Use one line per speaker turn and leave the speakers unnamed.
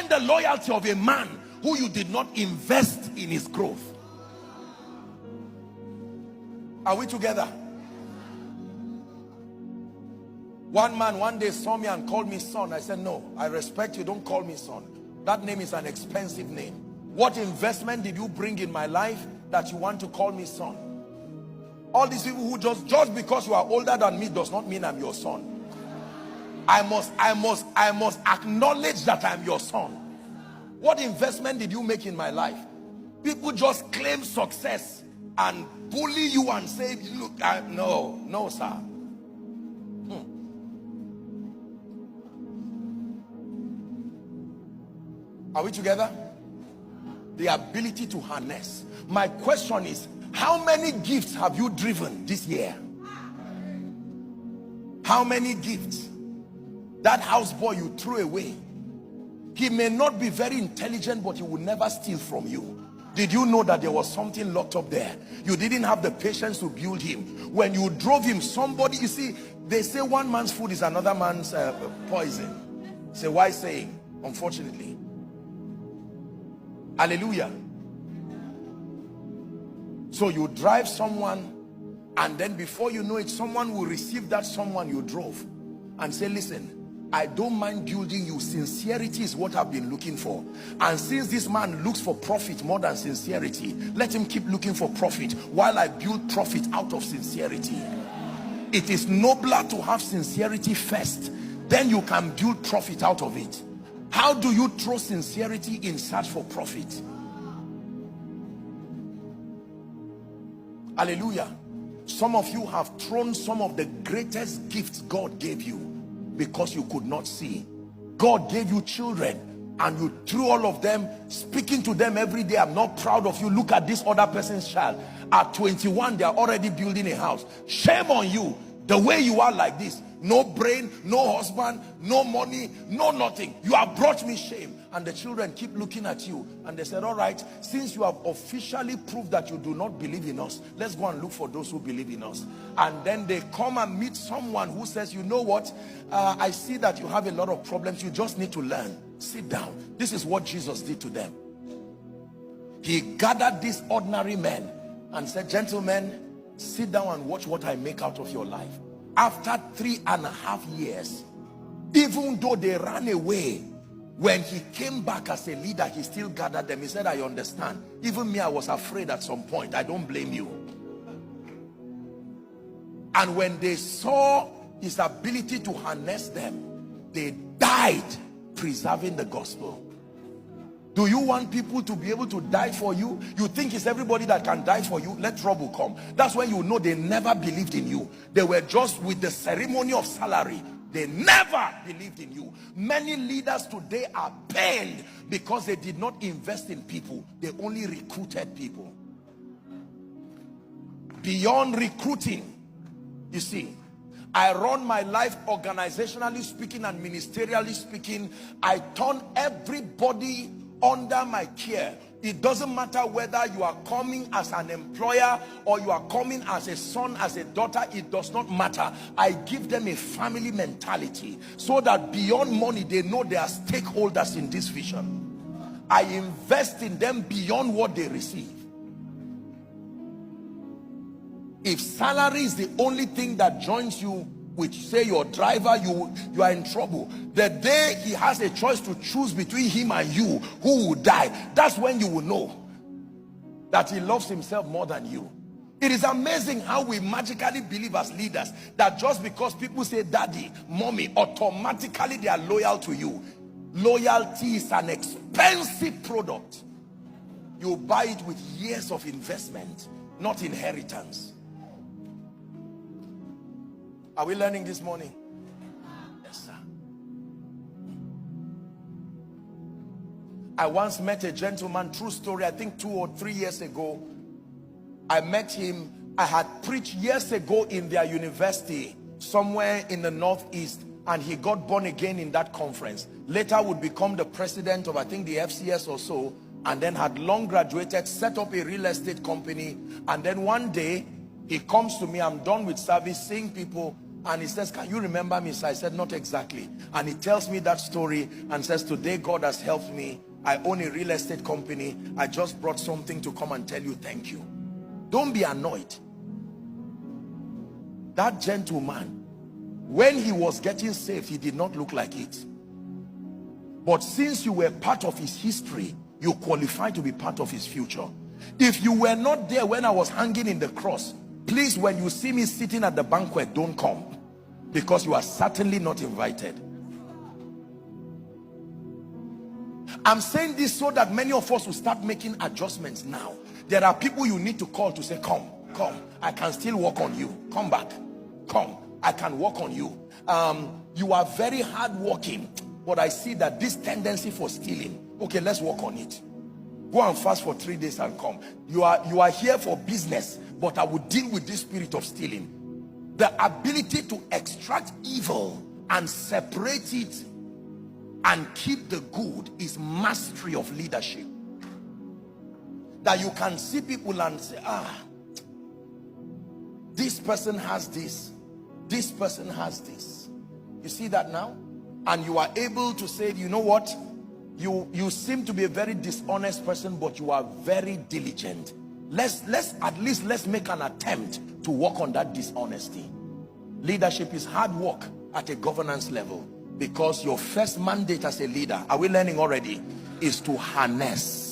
the loyalty of a man who you did not invest in his growth. Are we together? One man one day saw me and called me son. I said, no, I respect you, don't call me son. That name is an expensive name. What investment did you bring in my life that you want to call me son? All these people who just because you are older than me does not mean I'm your son. I must acknowledge that I'm your son. What investment did you make in my life? People just claim success and bully you and say, look, no, sir. Are we together? The ability to harness. My question is, how many gifts have you driven this year? How many gifts? That houseboy you threw away, he may not be very intelligent, but he will never steal from you. Did you know that there was something locked up there? You didn't have the patience to build him. When you drove him, somebody, you see, they say one man's food is another man's poison. It's a wise saying, unfortunately. Hallelujah. So you drive someone, and then before you know it, someone will receive that someone you drove and say, listen, I don't mind building you. Sincerity is what I've been looking for. And since this man looks for profit more than sincerity, let him keep looking for profit while I build profit out of sincerity. It is nobler to have sincerity first, then you can build profit out of it. How do you throw sincerity in search for profit? Hallelujah. Some of you have thrown some of the greatest gifts God gave you because you could not see. God gave you children and you threw all of them, speaking to them every day. I'm not proud of you. Look at this other person's child. At 21, they are already building a house. Shame on you. The way you are like this. No brain, no husband, no money, no nothing. You have brought me shame. And the children keep looking at you. And they said, all right, since you have officially proved that you do not believe in us, let's go and look for those who believe in us. And then they come and meet someone who says, you know what? I see that you have a lot of problems. You just need to learn. Sit down. This is what Jesus did to them. He gathered these ordinary men and said, gentlemen, sit down and watch what I make out of your life. After 3.5 years, even though they ran away, when he came back as a leader, he still gathered them. He said, I understand. Even me, I was afraid at some point. I don't blame you. And when they saw his ability to harness them, they died preserving the gospel. Do you want people to be able to die for you? You think it's everybody that can die for you? Let trouble come. That's when you know they never believed in you. They were just with the ceremony of salary. They never believed in you. Many leaders today are pained because they did not invest in people. They only recruited people. Beyond recruiting, you see, I run my life organizationally speaking and ministerially speaking. I turn everybody under my care. It doesn't matter whether you are coming as an employer or you are coming as a son, as a daughter. It does not matter. I give them a family mentality so that beyond money, they know they are stakeholders in this vision. I invest in them beyond what they receive. If salary is the only thing that joins you with, say, your driver, you are in trouble. The day he has a choice to choose between him and you, who will die, that's when you will know that he loves himself more than you. It is amazing how we magically believe as leaders that just because people say daddy, mommy, automatically they are loyal to you. Loyalty is an expensive product. You buy it with years of investment, not inheritance. Are we learning this morning? Yes, sir. I once met a gentleman, true story, I think 2 or 3 years ago. I met him. I had preached years ago in their university, somewhere in the Northeast, and he got born again in that conference. Later would become the president of, I think, the FCS or so, and then had long graduated, set up a real estate company. And then one day, he comes to me, I'm done with service, seeing people. And he says, can you remember me? So I said, not exactly. And he tells me that story and says, today God has helped me. I own a real estate company. I just brought something to come and tell you thank you. Don't be annoyed. That gentleman, when he was getting saved, he did not look like it. But since you were part of his history, you qualify to be part of his future. If you were not there when I was hanging in the cross, please, when you see me sitting at the banquet, don't come, because you are certainly not invited. I'm saying this so that many of us will start making adjustments now. There are people you need to call to say, come, I can still work on you. Come back, come, I can work on you. You are very hardworking, but I see that this tendency for stealing, okay, let's work on it. Go and fast for 3 days and come. You are here for business, but I will deal with this spirit of stealing. The ability to extract evil and separate it and keep the good is mastery of leadership. That you can see people and say, this person has this, this person has this. You see that now? And you are able to say, you know what? You seem to be a very dishonest person, but you are very diligent. Let's make an attempt to work on that dishonesty. Leadership is hard work at a governance level, because your first mandate as a leader, are we learning already, is to harness